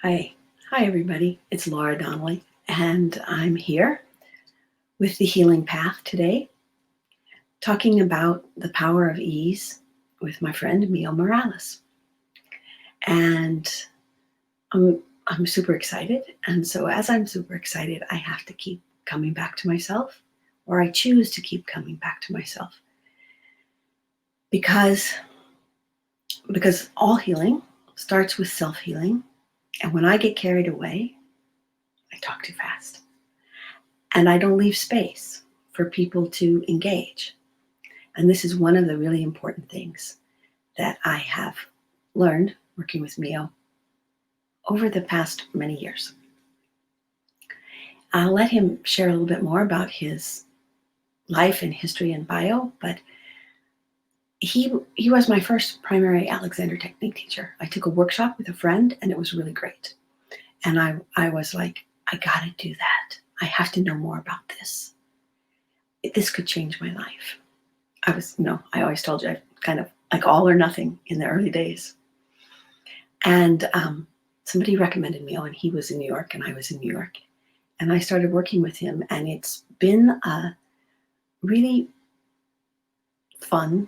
Hi. Hi, everybody. It's Laura Donnelly, and I'm here with the Healing Path today, talking about the power of ease with my friend Mio Morales. And I'm super excited. And so, as I'm super excited, I have to keep coming back to myself, or I choose to keep coming back to myself. Because all healing starts with self-healing. And when I get carried away, I talk too fast. And I don't leave space for people to engage. And this is one of the really important things that I have learned working with Mio over the past many years. I'll let him share a little bit more about his life and history and bio, but he was my first primary Alexander technique teacher. I took a workshop with a friend and it was really great. And I was like, I gotta do that. I have to know more about this. This could change my life. I always told you, I kind of like all or nothing in the early days. And somebody recommended Mio, and he was in New York and I was in New York. And I started working with him, and it's been a really fun,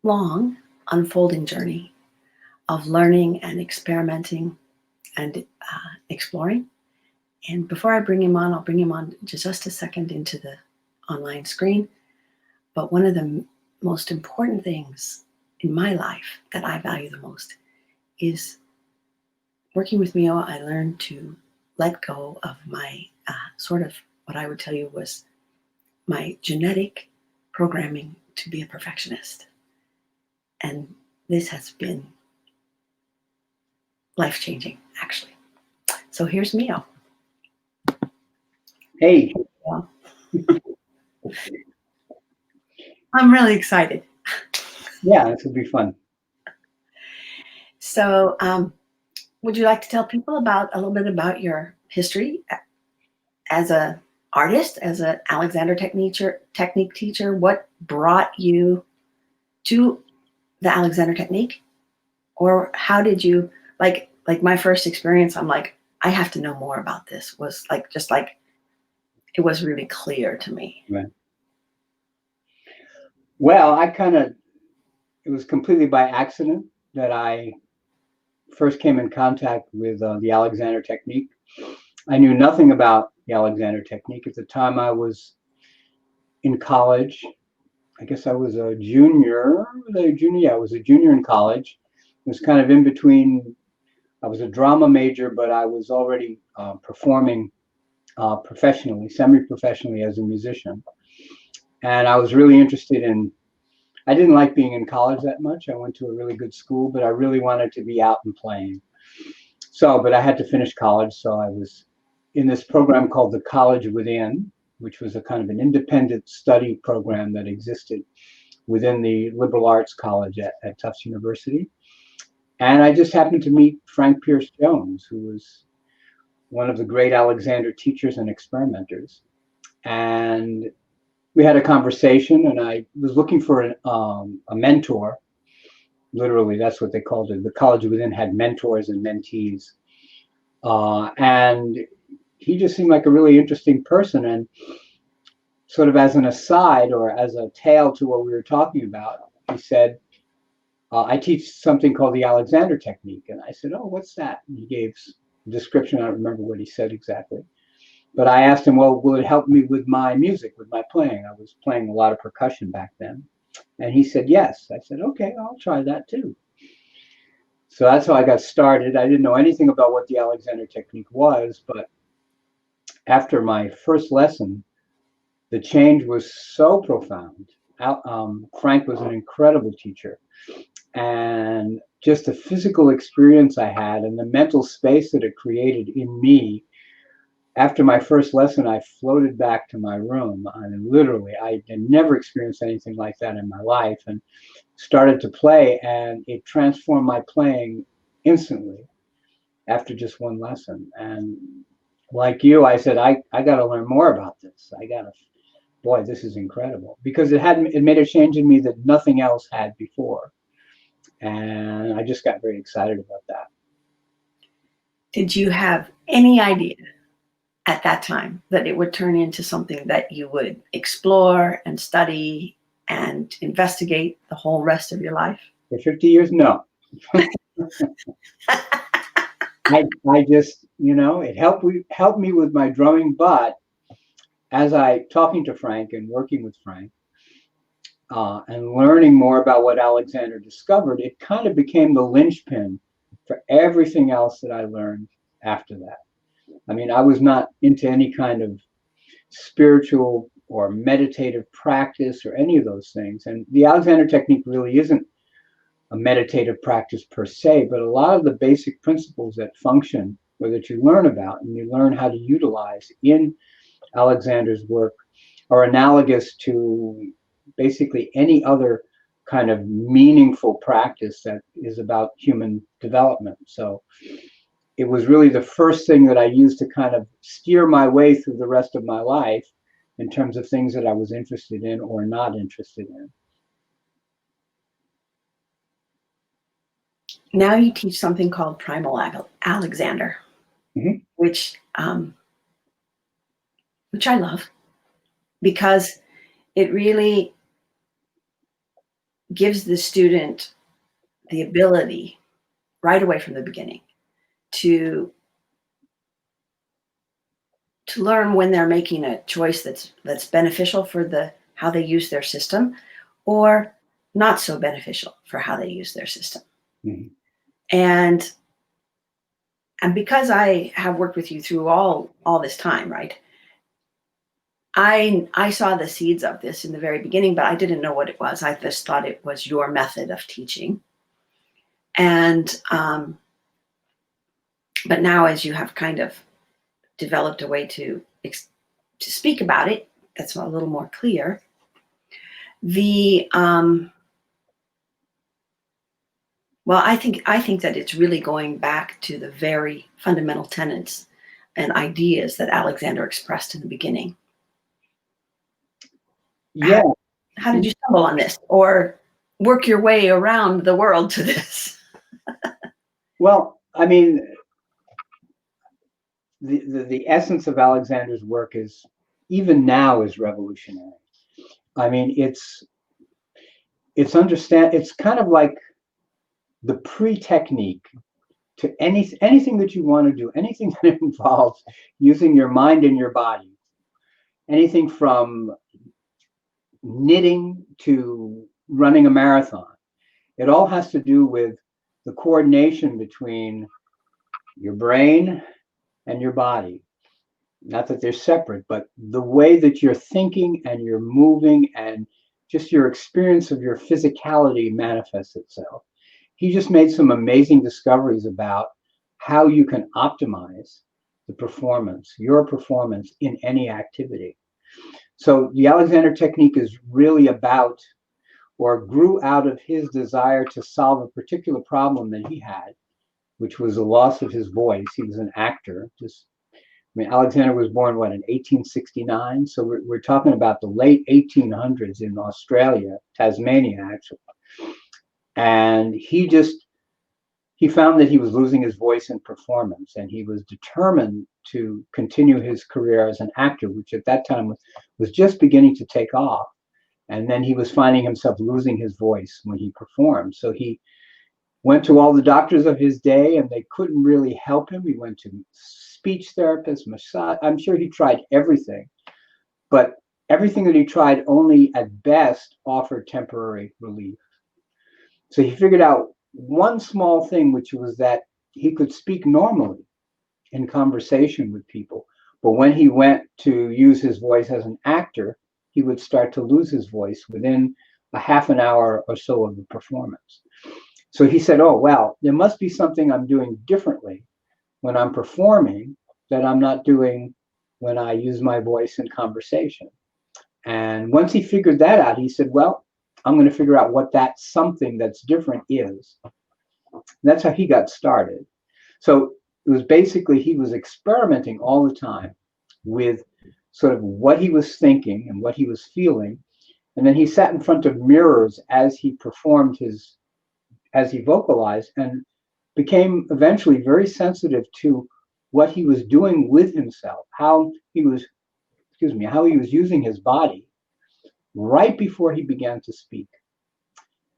long, unfolding journey of learning and experimenting and exploring. And before I bring him on, I'll bring him on just a second into the online screen. But one of the most important things in my life that I value the most is working with Mio. I learned to let go of my sort of what I would tell you was my genetic programming to be a perfectionist. And this has been life-changing, actually. So here's Mio. Hey. I'm really excited. Yeah, this will be fun. So would you like to tell people a little bit about your history as an artist, as an Alexander technique teacher? What brought you to the Alexander technique? Or how did you, like my first experience, I'm like, I have to know more about this, was it was really clear to me. Right. Well, it was completely by accident that I first came in contact with the Alexander technique. I knew nothing about the Alexander technique. At the time I was in college. I guess I was a junior. Yeah, I was a junior in college. It was kind of in between. I was a drama major, but I was already performing professionally, semi-professionally as a musician. And I was really interested I didn't like being in college that much. I went to a really good school, but I really wanted to be out and playing. But I had to finish college. So I was in this program called the College Within, which was a kind of an independent study program that existed within the liberal arts college at Tufts University. And I just happened to meet Frank Pierce Jones, who was one of the great Alexander teachers and experimenters. And we had a conversation, and I was looking for a mentor. Literally, that's what they called it. The College Within had mentors and mentees. And he just seemed like a really interesting person. And sort of as an aside or as a tail to what we were talking about, he said, I teach something called the Alexander technique. And I said, oh, what's that? And he gave a description. I don't remember what he said exactly. But I asked him, well, will it help me with my music, with my playing? I was playing a lot of percussion back then. And he said, yes. I said, okay, I'll try that too. So that's how I got started. I didn't know anything about what the Alexander technique was, but after my first lesson, the change was so profound. Frank was an incredible teacher. And just the physical experience I had and the mental space that it created in me. After my first lesson, I floated back to my room. I mean, literally, I had never experienced anything like that in my life, and started to play, and it transformed my playing instantly after just one lesson. And like you, I said, I got to learn more about this. Boy, this is incredible, because it made a change in me that nothing else had before. And I just got very excited about that. Did you have any idea at that time that it would turn into something that you would explore and study and investigate the whole rest of your life? For 50 years, no. I just, it helped me with my drumming, but as talking to Frank and working with Frank, and learning more about what Alexander discovered, it kind of became the linchpin for everything else that I learned after that. I mean, I was not into any kind of spiritual or meditative practice or any of those things. And the Alexander technique really isn't a meditative practice per se, but a lot of the basic principles that function or that you learn about and you learn how to utilize in Alexander's work are analogous to basically any other kind of meaningful practice that is about human development. So it was really the first thing that I used to kind of steer my way through the rest of my life in terms of things that I was interested in or not interested in. Now you teach something called Primal Alexander, Mhm. which I love because it really gives the student the ability right away from the beginning to learn when they're making a choice that's beneficial for how they use their system, or not so beneficial for how they use their system. Mhm. And because I have worked with you through all this time, right? I saw the seeds of this in the very beginning, but I didn't know what it was. I just thought it was your method of teaching. And but now, as you have kind of developed a way to speak about it, that's a little more clear. Well, I think that it's really going back to the very fundamental tenets and ideas that Alexander expressed in the beginning. Yeah. How did you stumble on this, or work your way around the world to this? Well, I mean, the essence of Alexander's work is, even now, is revolutionary. I mean, it's kind of like the pre-technique to anything that you want to do, anything that involves using your mind and your body, anything from knitting to running a marathon. It all has to do with the coordination between your brain and your body. Not that they're separate, but the way that you're thinking and you're moving and just your experience of your physicality manifests itself. He just made some amazing discoveries about how you can optimize the performance, your performance in any activity. So the Alexander technique is really about, or grew out of, his desire to solve a particular problem that he had, which was the loss of his voice. He was an actor. Alexander was born, in 1869? So we're talking about the late 1800s in Australia, Tasmania, actually. And he found that he was losing his voice in performance, and he was determined to continue his career as an actor, which at that time was just beginning to take off. And then he was finding himself losing his voice when he performed. So he went to all the doctors of his day, and they couldn't really help him. He went to speech therapists, massage. I'm sure he tried everything, but everything that he tried only at best offered temporary relief. So he figured out one small thing, which was that he could speak normally in conversation with people. But when he went to use his voice as an actor, he would start to lose his voice within a half an hour or so of the performance. So he said, oh, well, there must be something I'm doing differently when I'm performing that I'm not doing when I use my voice in conversation. And once he figured that out, he said, well, I'm going to figure out what that something that's different is. And that's how he got started. So it was basically, he was experimenting all the time with sort of what he was thinking and what he was feeling. And then he sat in front of mirrors as he performed as he vocalized, and became eventually very sensitive to what he was doing with himself, how he was using his body right before he began to speak.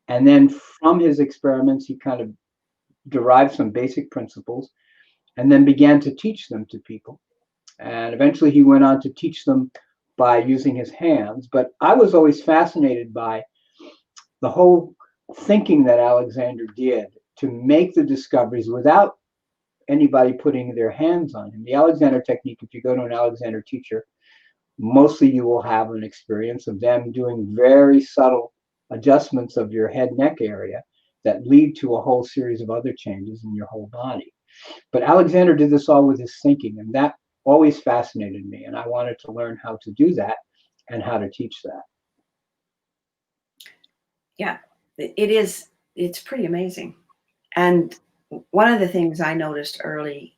And then from his experiments, he kind of derived some basic principles and then began to teach them to people. And eventually he went on to teach them by using his hands. But I was always fascinated by the whole thinking that Alexander did to make the discoveries without anybody putting their hands on him. The Alexander technique, if you go to an Alexander teacher, mostly you will have an experience of them doing very subtle adjustments of your head neck area that lead to a whole series of other changes in your whole body. But Alexander did this all with his thinking, and that always fascinated me, and I wanted to learn how to do that and how to teach that. Yeah, it's pretty amazing. And one of the things I noticed early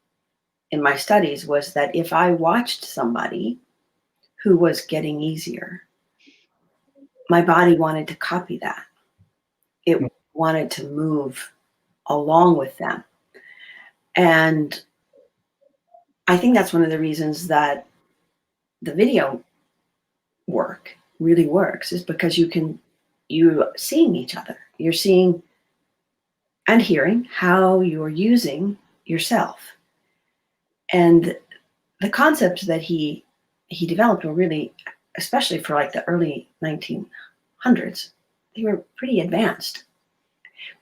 in my studies was that if I watched somebody who was getting easier, my body wanted to copy that. It wanted to move along with them. And I think that's one of the reasons that the video work really works, is because you're seeing each other. You're seeing and hearing how you're using yourself. And the concepts that he developed were really, especially for like the early 1900s, they were pretty advanced.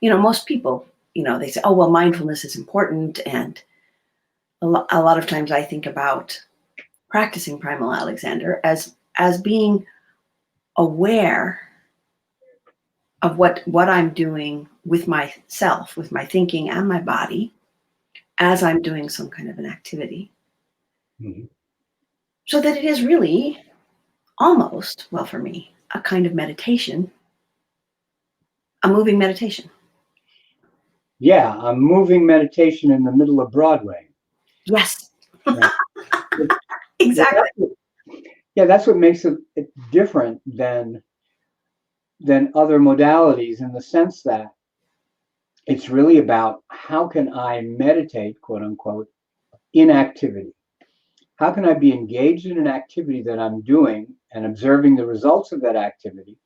Most people, they say, oh, well, mindfulness is important. And a lot of times I think about practicing Primal Alexander as being aware of what I'm doing with myself, with my thinking and my body, as I'm doing some kind of an activity. Mm-hmm. So that it is really almost, well, for me, a kind of meditation, a moving meditation. Yeah, a moving meditation in the middle of Broadway. Yes. Yeah. Exactly. That's what makes it different than other modalities, in the sense that it's really about how can I meditate, quote unquote, in activity. How can I be engaged in an activity that I'm doing and observing the results of that activity,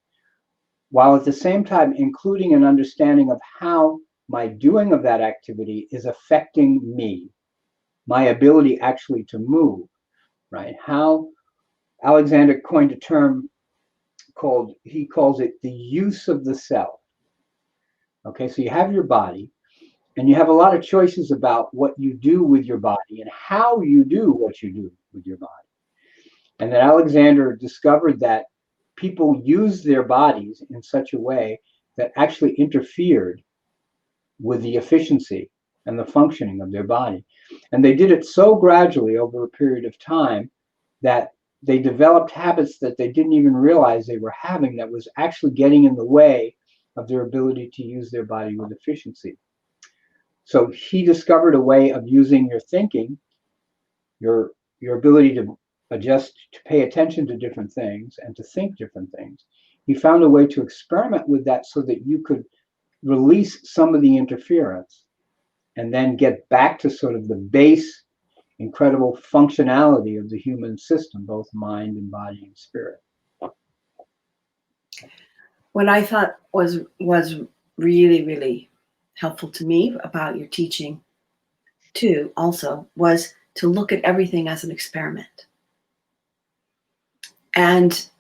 while at the same time including an understanding of how my doing of that activity is affecting me, my ability actually to move, right? How Alexander coined a term he calls it the use of the self. Okay, so you have your body, and you have a lot of choices about what you do with your body and how you do what you do with your body. And then Alexander discovered that people use their bodies in such a way that actually interfered with the efficiency and the functioning of their body. And they did it so gradually over a period of time that they developed habits that they didn't even realize they were having, that was actually getting in the way of their ability to use their body with efficiency. So he discovered a way of using your thinking, your ability to adjust, to pay attention to different things and to think different things. He found a way to experiment with that so that you could release some of the interference and then get back to sort of the base incredible functionality of the human system, both mind and body and spirit. What I thought was really, really helpful to me about your teaching too, also, was to look at everything as an experiment. And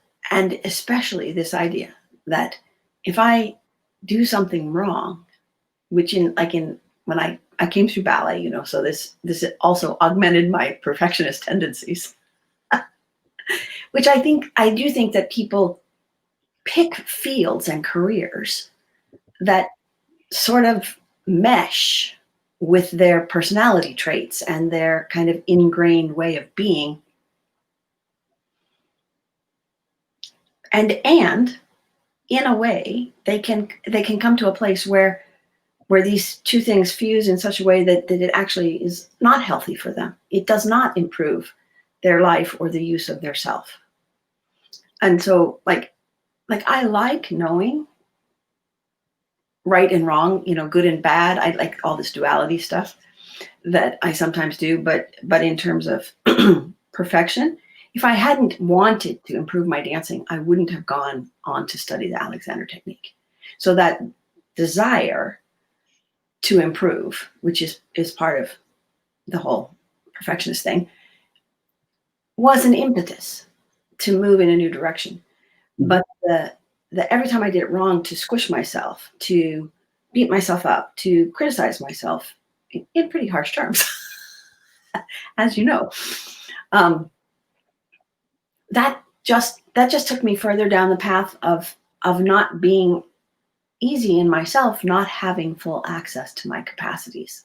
especially this idea that if I do something wrong, which when I came through ballet, so this also augmented my perfectionist tendencies, which I do think that people pick fields and careers that sort of mesh with their personality traits and their kind of ingrained way of being. And in a way, they can come to a place where these two things fuse in such a way that it actually is not healthy for them. It does not improve their life or the use of their self. And so like I like knowing right and wrong, good and bad. I like all this duality stuff that I sometimes do, but in terms of perfection, if I hadn't wanted to improve my dancing, I wouldn't have gone on to study the Alexander technique. So that desire to improve, which is part of the whole perfectionist thing, was an impetus to move in a new direction. Mm-hmm. But the every time I did it wrong, to squish myself, to beat myself up, to criticize myself in pretty harsh terms, as you know, that just took me further down the path of not being easy in myself, not having full access to my capacities.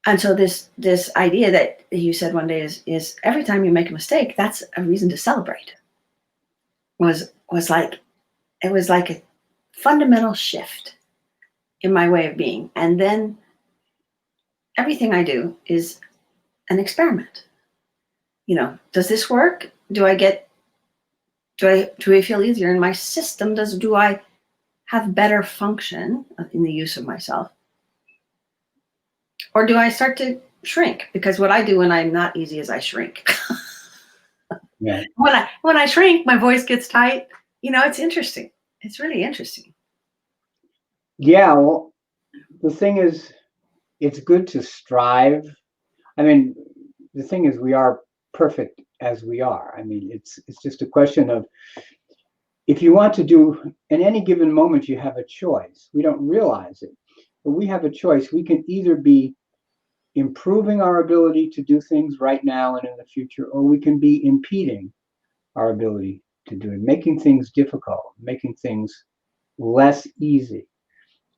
And so this idea that you said one day is every time you make a mistake, that's a reason to celebrate. Was like, it was like a fundamental shift in my way of being. And then everything I do is an experiment. Does this work? Do I feel easier in my system? Do I have better function in the use of myself? Or do I start to shrink? Because what I do when I'm not easy is I shrink. Yeah. When I shrink, my voice gets tight. It's interesting. It's really interesting. Yeah, well, the thing is, it's good to strive. I mean, the thing is, we are perfect as we are. I mean, it's just a question of, if you want to do, in any given moment, you have a choice. We don't realize it, but we have a choice. We can either be improving our ability to do things right now and in the future, or we can be impeding our ability to do it, making things difficult, making things less easy.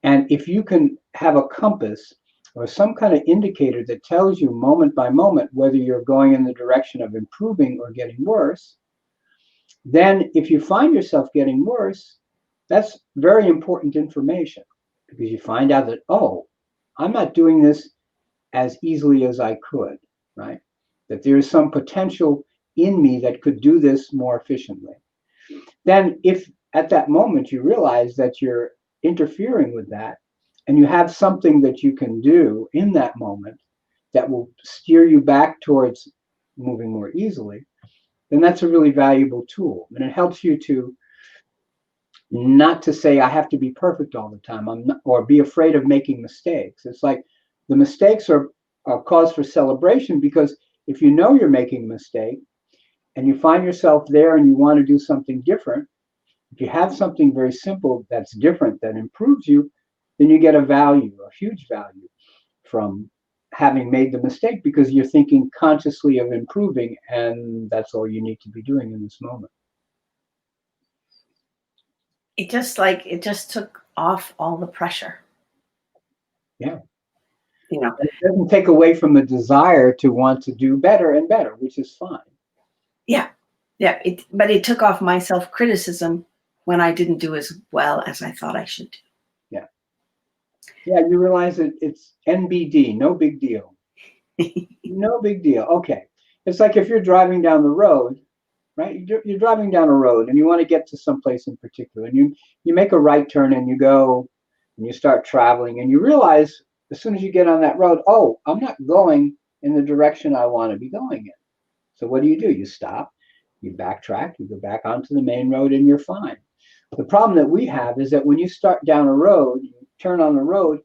And if you can have a compass or some kind of indicator that tells you moment by moment whether you're going in the direction of improving or getting worse, then if you find yourself getting worse, that's very important information, because you find out that, oh, I'm not doing this as easily as I could, right? That there is some potential in me that could do this more efficiently. Then if at that moment you realize that you're interfering with that, and you have something that you can do in that moment that will steer you back towards moving more easily, then that's a really valuable tool. And it helps you to not to say, I have to be perfect all the time, or be afraid of making mistakes. It's like the mistakes are cause for celebration, because if you know you're making a mistake and you find yourself there and you want to do something different, if you have something very simple that's different, that improves you, then you get a huge value from having made the mistake, because you're thinking consciously of improving, and that's all you need to be doing in this moment. It just took off all the pressure. Yeah. It doesn't take away from the desire to want to do better and better, which is fine. Yeah. But it took off my self-criticism when I didn't do as well as I thought I should do. Yeah, you realize that it's NBD, no big deal. No big deal. Okay. It's like if you're driving down the road, right? You're driving down a road and you want to get to someplace in particular, and you make a right turn and you go and you start traveling, and you realize as soon as you get on that road, oh, I'm not going in the direction I want to be going in. So what do? You stop, you backtrack, you go back onto the main road, and you're fine. The problem that we have is that when you start down a road, you turn on the road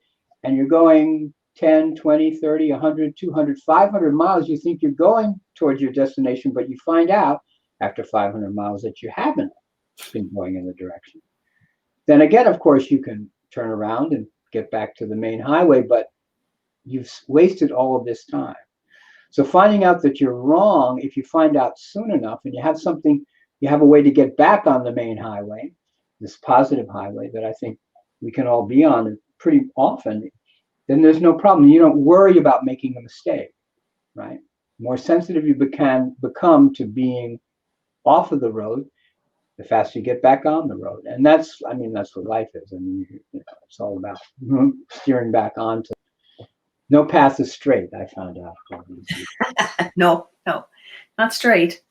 and you're going 10, 20, 30, 100, 200, 500 miles, you think you're going towards your destination, but you find out after 500 miles that you haven't been going in the direction. Then again, of course, you can turn around and get back to the main highway, but you've wasted all of this time. So finding out that you're wrong, if you find out soon enough and you have a way to get back on the main highway, this positive highway that I think we can all be on pretty often, then there's no problem. You don't worry about making a mistake, right? The more sensitive you become to being off of the road, the faster you get back on the road. And that's what life is. I mean, it's all about steering back onto. No path is straight, I found out. No, not straight.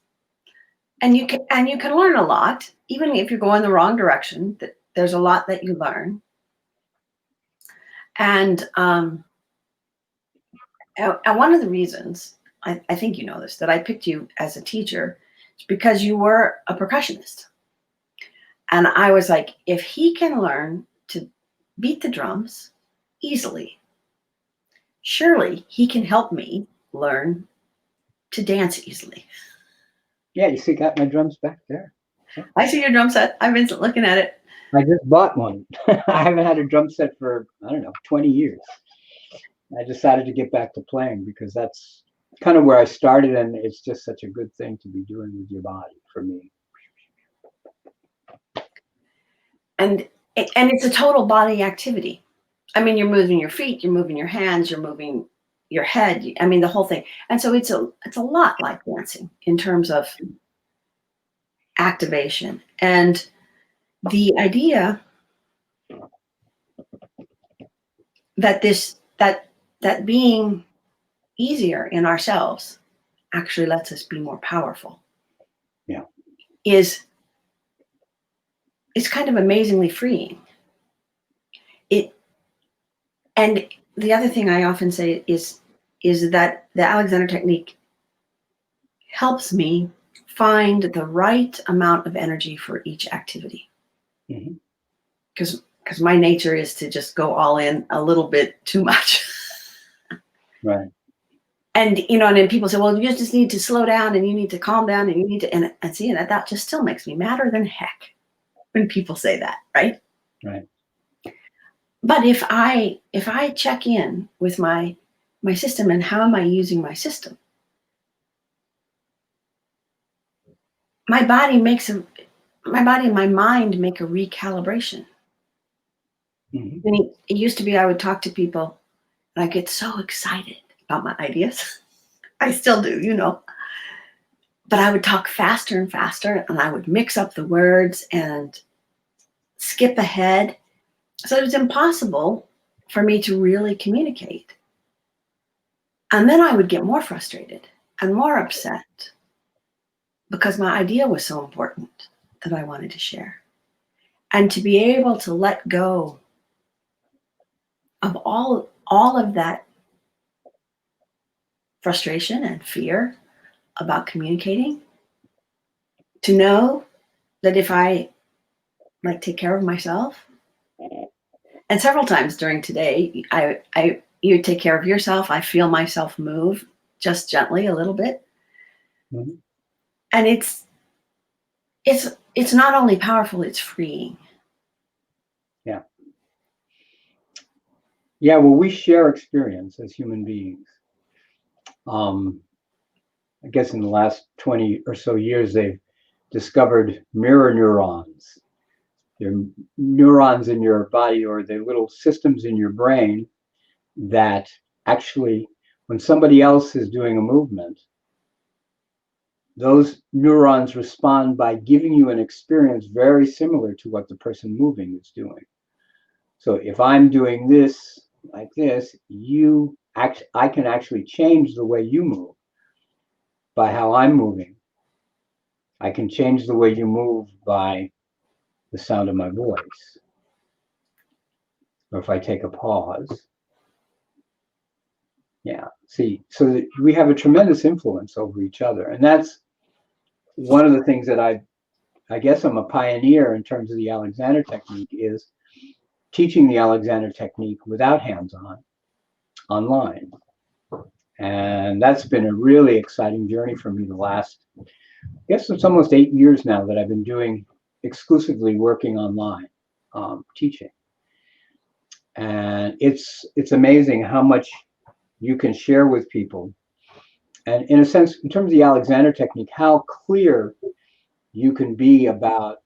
And you can learn a lot, even if you're going the wrong direction. There's a lot that you learn. And one of the reasons, I think you know this, that I picked you as a teacher is because you were a percussionist. And I was like, if he can learn to beat the drums easily, surely he can help me learn to dance easily. Yeah, you see, got my drums back there. I see your drum set. I've been looking at it. I just bought one. I haven't had a drum set for, I don't know, 20 years. I decided to get back to playing because that's kind of where I started, and it's just such a good thing to be doing with your body for me. And it's a total body activity. I mean, you're moving your feet, you're moving your hands, you're moving your head. I mean, the whole thing. And so it's a lot like dancing in terms of activation. And the idea that that being easier in ourselves actually lets us be more powerful. Yeah. It's kind of amazingly freeing. And the other thing I often say is that the Alexander technique helps me find the right amount of energy for each activity. Because my nature is to just go all in a little bit too much. Right. And and then people say, well, you just need to slow down and you need to calm down and you need to and see that just still makes me madder than heck when people say that, right? Right. But if I check in with my system and how am I using my system, my body and my mind make a recalibration. Mm-hmm. I mean, it used to be I would talk to people and I get so excited about my ideas. I still do, but I would talk faster and faster and I would mix up the words and skip ahead. So it was impossible for me to really communicate. And then I would get more frustrated and more upset because my idea was so important that I wanted to share. And to be able to let go of all of that frustration and fear about communicating, to know that if I take care of myself, and several times during today, you take care of yourself. I feel myself move just gently a little bit. Mm-hmm. And it's not only powerful, it's freeing. Yeah. Yeah, well, we share experience as human beings. I guess in the last 20 or so years, they've discovered mirror neurons. They're neurons in your body, or the little systems in your brain that actually, when somebody else is doing a movement, those neurons respond by giving you an experience very similar to what the person moving is doing. So if I'm doing this like this, I can actually change the way you move by how I'm moving. I can change the way you move by the sound of my voice. Or if I take a pause. Yeah, see, so that we have a tremendous influence over each other. And that's one of the things that I guess I'm a pioneer in terms of the Alexander technique, is teaching the Alexander technique without hands-on, online. And that's been a really exciting journey for me the last, I guess it's almost 8 years now that I've been doing exclusively working online, teaching. And it's amazing how much you can share with people. And in a sense, in terms of the Alexander technique, how clear you can be about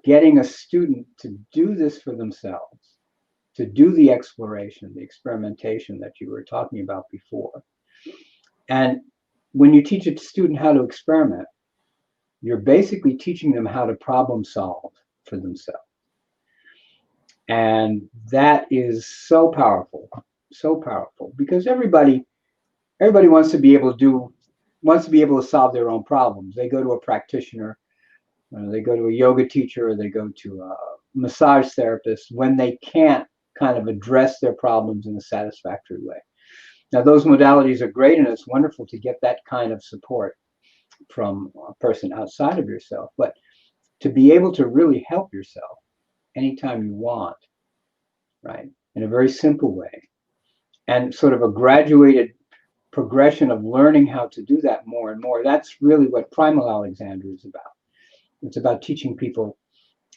getting a student to do this for themselves, to do the exploration, the experimentation that you were talking about before. And when you teach a student how to experiment, you're basically teaching them how to problem solve for themselves. And that is so powerful, because everybody wants to be able to solve their own problems. They go to a practitioner, they go to a yoga teacher, or they go to a massage therapist when they can't kind of address their problems in a satisfactory way. Now, those modalities are great, and it's wonderful to get that kind of support from a person outside of yourself. But to be able to really help yourself anytime you want, right, in a very simple way, and sort of a graduated progression of learning how to do that more and more, that's really what Primal Alexander is about. It's about teaching people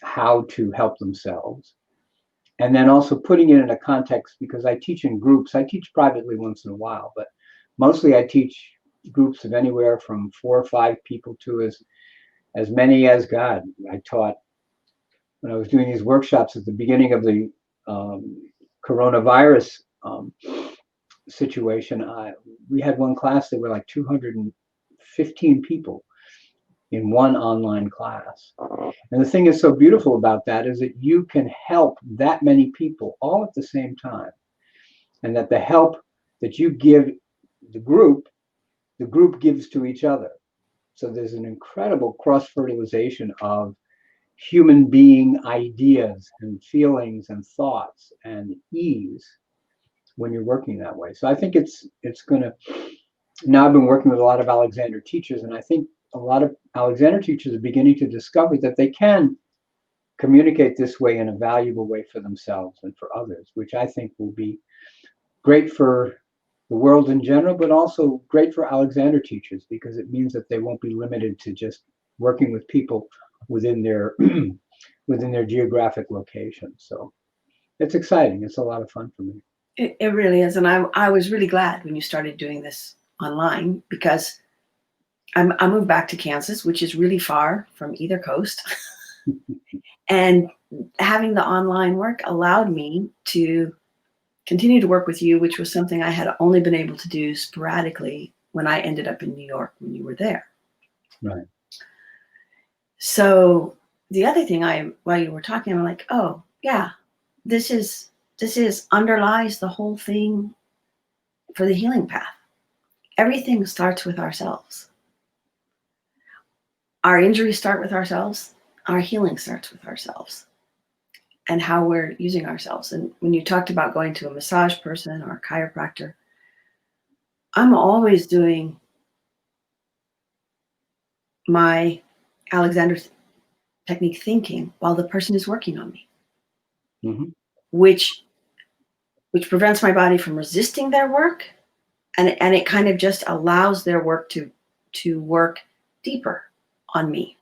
how to help themselves. And then also putting it in a context, because I teach in groups. I teach privately once in a while, but mostly I teach groups of anywhere from 4 or 5 people to as many as God. I taught when I was doing these workshops at the beginning of the coronavirus situation. We had one class that were like 215 people in one online class. And the thing is so beautiful about that is that you can help that many people all at the same time. And that the help that you give the group gives to each other. So there's an incredible cross-fertilization of human being ideas and feelings and thoughts and ease when you're working that way. So I think it's going to, now I've been working with a lot of Alexander teachers, and I think a lot of Alexander teachers are beginning to discover that they can communicate this way in a valuable way for themselves and for others, which I think will be great for the world in general, but also great for Alexander teachers, because it means that they won't be limited to just working with people within their within their geographic location. So it's exciting. It's a lot of fun for me. It really is. And I was really glad when you started doing this online, because I moved back to Kansas, which is really far from either coast. And having the online work allowed me to continue to work with you, which was something I had only been able to do sporadically when I ended up in New York when you were there. Right. So the other thing while you were talking, I'm like, oh yeah, this is underlies the whole thing for the healing path. Everything starts with ourselves. Our injuries start with ourselves. Our healing starts with ourselves and how we're using ourselves. And when you talked about going to a massage person or a chiropractor, I'm always doing my Alexander technique thinking while the person is working on me, Mm-hmm. which prevents my body from resisting their work, and it kind of just allows their work to work deeper on me.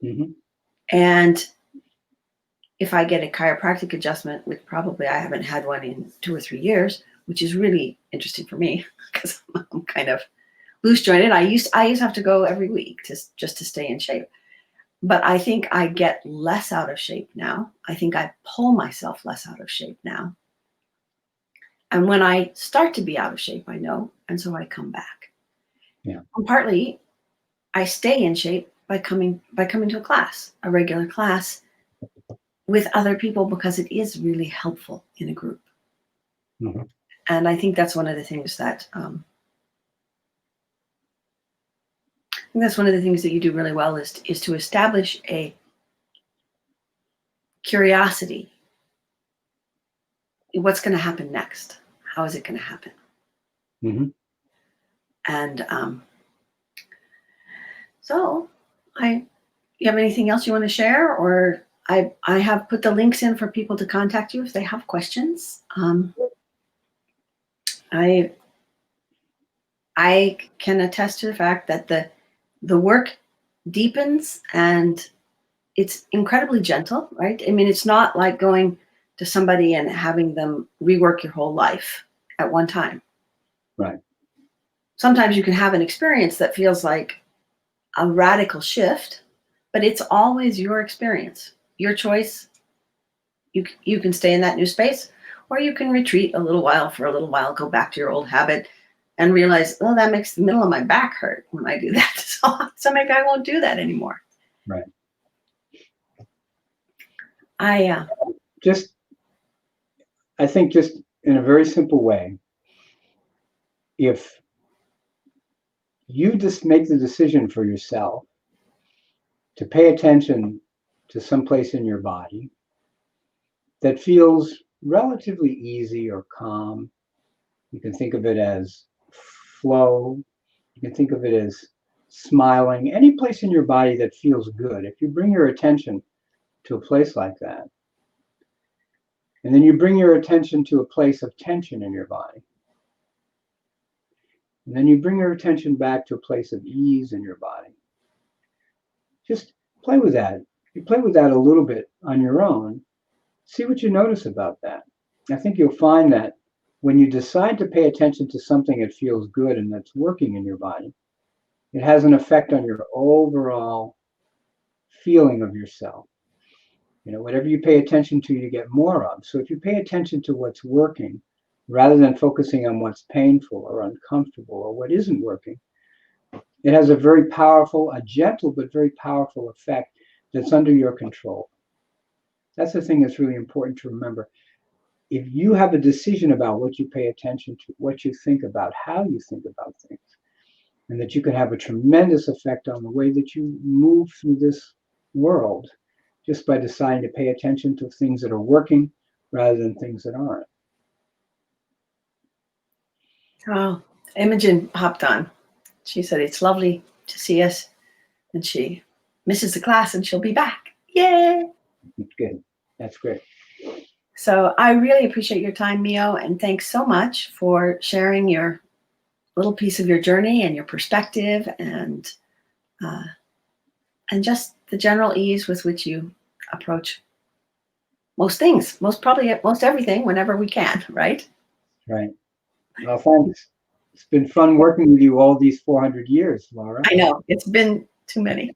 Mm-hmm. And if I get a chiropractic adjustment, which probably I haven't had one in 2 or 3 years, which is really interesting for me because I'm kind of loose jointed. I used to have to go every week just to stay in shape. But I think I get less out of shape now. I think I pull myself less out of shape now. And when I start to be out of shape, I know, and so I come back. Yeah. And partly I stay in shape by coming to a class, a regular class with other people, because it is really helpful in a group. Mm-hmm. And I think that's one of the things that that you do really well is to establish a curiosity. What's going to happen next? How is it going to happen? Mm-hmm. And so you have anything else you want to share? Or I have put the links in for people to contact you if they have questions. I can attest to the fact that the work deepens, and it's incredibly gentle, right? I mean, it's not like going to somebody and having them rework your whole life at one time. Right. Sometimes you can have an experience that feels like a radical shift, but it's always your experience, your choice. You can stay in that new space, or you can retreat for a little while, go back to your old habit and realize, oh, that makes the middle of my back hurt when I do that. So maybe I won't do that anymore. Right. I think just in a very simple way, if you just make the decision for yourself to pay attention to some place in your body that feels relatively easy or calm. You can think of it as flow. You can think of it as smiling. Any place in your body that feels good. If you bring your attention to a place like that, and then you bring your attention to a place of tension in your body, and then you bring your attention back to a place of ease in your body. Just play with that. You play with that a little bit on your own. See what you notice about that. I think you'll find that when you decide to pay attention to something that feels good and that's working in your body, it has an effect on your overall feeling of yourself. You know, whatever you pay attention to, you get more of. So if you pay attention to what's working, rather than focusing on what's painful or uncomfortable or what isn't working, it has a very powerful, a gentle but very powerful effect that's under your control. That's the thing that's really important to remember. If you have a decision about what you pay attention to, what you think about, how you think about things, and that you can have a tremendous effect on the way that you move through this world just by deciding to pay attention to things that are working rather than things that aren't. Oh, Imogen hopped on. She said it's lovely to see us, and she misses the class and she'll be back. Yay! Good. That's great. So I really appreciate your time, Mio, and thanks so much for sharing your little piece of your journey and your perspective, and just the general ease with which you approach most things, most everything whenever we can, right? Right. Well, thanks. It's been fun working with you all these 400 years, Laura. I know, it's been too many.